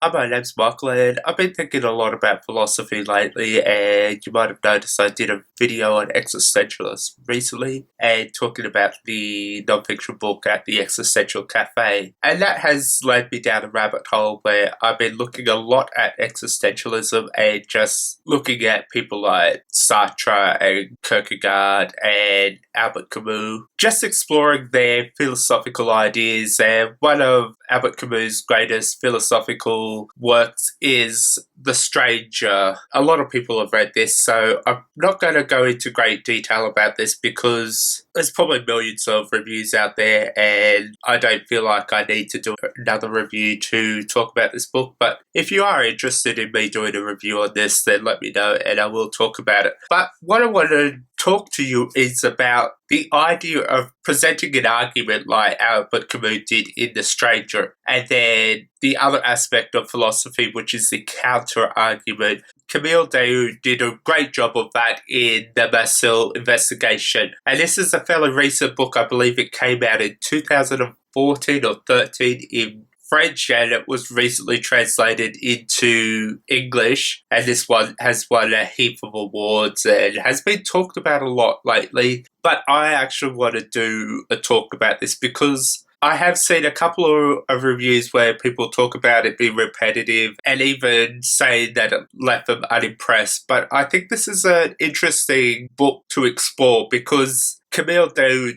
My name's Michael, and I've been thinking a lot about philosophy lately, and you might have noticed I did a video on existentialists recently, and talking about the non-fiction book at the Existential Cafe. And that has led me down a rabbit hole where I've been looking a lot at existentialism and just looking at people like Sartre and Kierkegaard and Albert Camus, just exploring their philosophical ideas. And one of Albert Camus' greatest philosophical works is The Stranger. A lot of people have read this, so I'm not going to go into great detail about this because there's probably millions of reviews out there, and I don't feel like I need to do another review to talk about this book. But if you are interested in me doing a review on this, then let me know and I will talk about it. But what I want to talk to you is about the idea of presenting an argument like Albert Camus did in The Stranger, and then the other aspect of philosophy, which is the counter-argument. Daoud did a great job of that in the Meursault Investigation. And this is a fairly recent book. I believe it came out in 2014 or 13 in French, and it was recently translated into English, and this one has won a heap of awards and has been talked about a lot lately. But I actually want to do a talk about this because I have seen a couple of reviews where people talk about it being repetitive and even say that it left them unimpressed. But I think this is an interesting book to explore because Kamel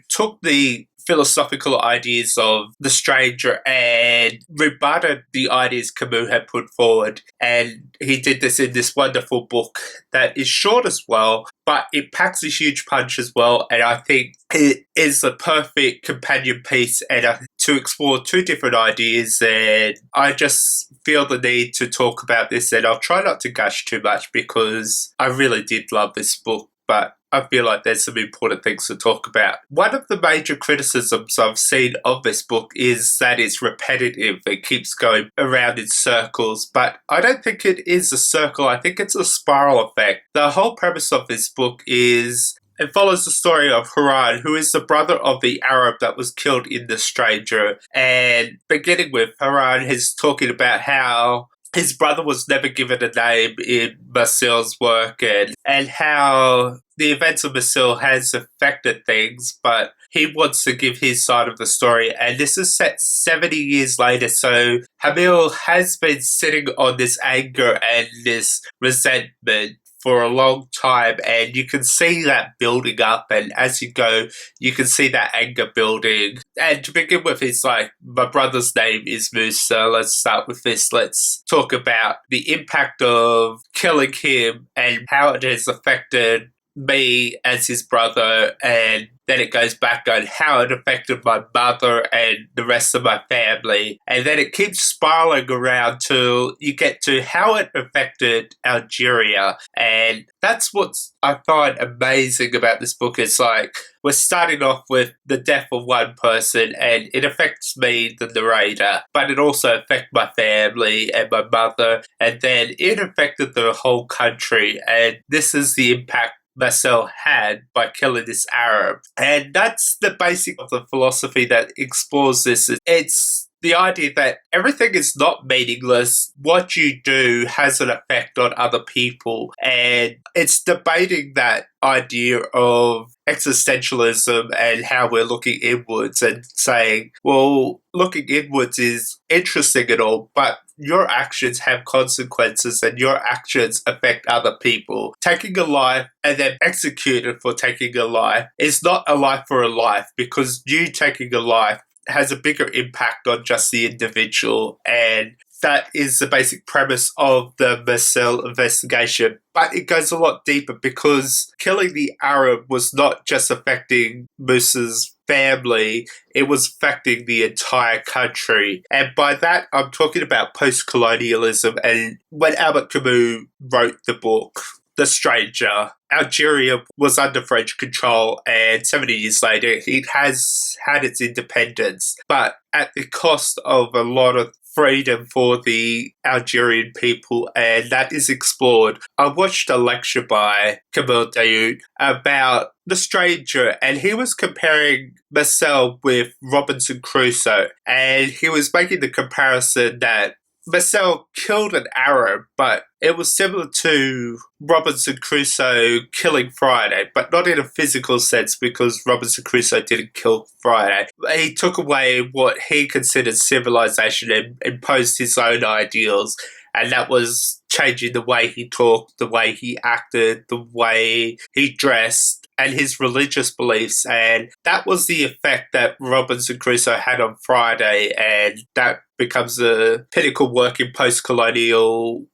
took the philosophical ideas of The Stranger and rebutted the ideas Camus had put forward. And he did this in this wonderful book that is short as well, but it packs a huge punch as well. And I think it is a perfect companion piece and to explore two different ideas. And I just feel the need to talk about this, and I'll try not to gush too much because I really did love this book. But I feel like there's some important things to talk about. One of the major criticisms I've seen of this book is that it's repetitive. It keeps going around in circles, but I don't think it is a circle. I think it's a spiral effect. The whole premise of this book is it follows the story of Haran, who is the brother of the Arab that was killed in The Stranger. And beginning with Haran, he's talking about how his brother was never given a name in Meursault's work and how the events of Meursault has affected things, but he wants to give his side of the story. And this is set 70 years later, so Kamel has been sitting on this anger and this resentment for a long time, and you can see that building up, and as you go, you can see that anger building. And to begin with, it's like, my brother's name is Meursault. Let's start with this. Let's talk about the impact of killing him and how it has affected me as his brother, and then it goes back on how it affected my mother and the rest of my family. And then it keeps spiraling around till you get to how it affected Algeria. And that's what I find amazing about this book. It's like, we're starting off with the death of one person and it affects me, the narrator, but it also affected my family and my mother. And then it affected the whole country. And this is the impact Meursault had by killing this Arab. And that's the basic of the philosophy that explores this. It's the idea that everything is not meaningless. What you do has an effect on other people. And it's debating that idea of existentialism and how we're looking inwards and saying, well, looking inwards is interesting and all, but your actions have consequences and your actions affect other people. Taking a life and then executing for taking a life is not a life for a life, because you taking a life has a bigger impact on just the individual, and that is the basic premise of the Meursault Investigation. But it goes a lot deeper because killing the Arab was not just affecting Moussa's family, it was affecting the entire country. And by that, I'm talking about post-colonialism. And when Albert Camus wrote the book, The Stranger, Algeria was under French control, and 70 years later, it has had its independence, but at the cost of a lot of freedom for the Algerian people, and that is explored. I watched a lecture by Kamel Daoud about The Stranger, and he was comparing Meursault with Robinson Crusoe, and he was making the comparison that Meursault killed an Arab, but it was similar to Robinson Crusoe killing Friday, but not in a physical sense because Robinson Crusoe didn't kill Friday. He took away what he considered civilization and imposed his own ideals, and that was changing the way he talked, the way he acted, the way he dressed, and his religious beliefs. And that was the effect that Robinson Crusoe had on Friday, and that becomes a pinnacle work in post-colonial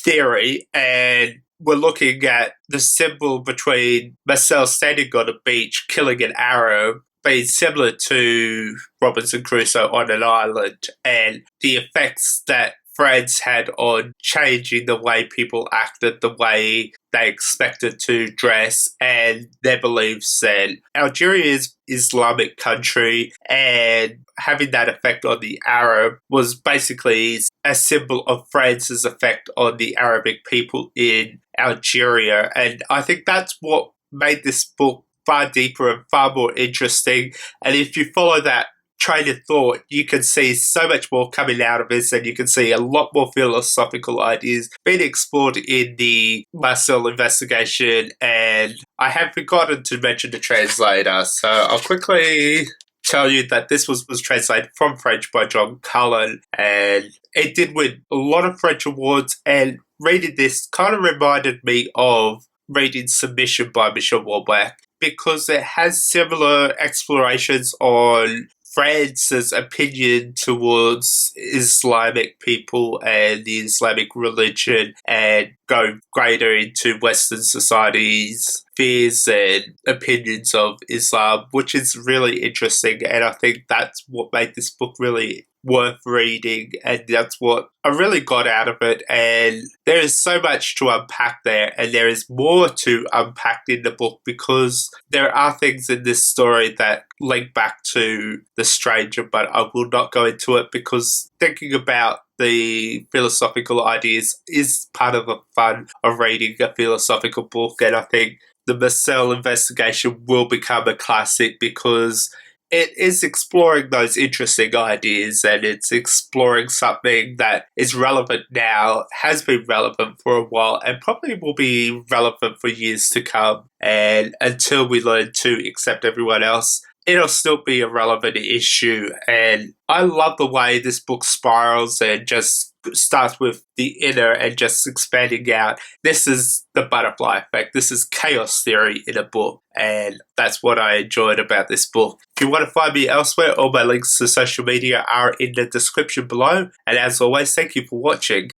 theory. And we're looking at the symbol between Meursault standing on a beach killing an Arab being similar to Robinson Crusoe on an island, and the effects that France had on changing the way people acted, the way they expected to dress, and their beliefs. And Algeria is an Islamic country, and having that effect on the Arab was basically a symbol of France's effect on the Arabic people in Algeria. And I think that's what made this book far deeper and far more interesting. And if you follow that train of thought, you can see so much more coming out of this, and you can see a lot more philosophical ideas being explored in the Meursault Investigation. And I have forgotten to mention the translator, so I'll quickly tell you that this was translated from French by John Cullen, and it did win a lot of French awards. And reading this kind of reminded me of reading Submission by Michel Houellebecq, because it has similar explorations on France's opinion towards Islamic people and the Islamic religion, and go greater into Western society's fears and opinions of Islam, which is really interesting. And I think that's what made this book really worth reading, and that's what I really got out of it. And there is so much to unpack there, and there is more to unpack in the book, because there are things in this story that link back to The Stranger, but I will not go into it, because thinking about the philosophical ideas is part of the fun of reading a philosophical book. And I think the Meursault Investigation will become a classic, because it is exploring those interesting ideas, and it's exploring something that is relevant now, has been relevant for a while, and probably will be relevant for years to come. And until we learn to accept everyone else, it'll still be a relevant issue. And I love the way this book spirals and just starts with the inner and just expanding out. This is the butterfly effect. This is chaos theory in a book. And that's what I enjoyed about this book. If you want to find me elsewhere, all my links to social media are in the description below. And as always, thank you for watching.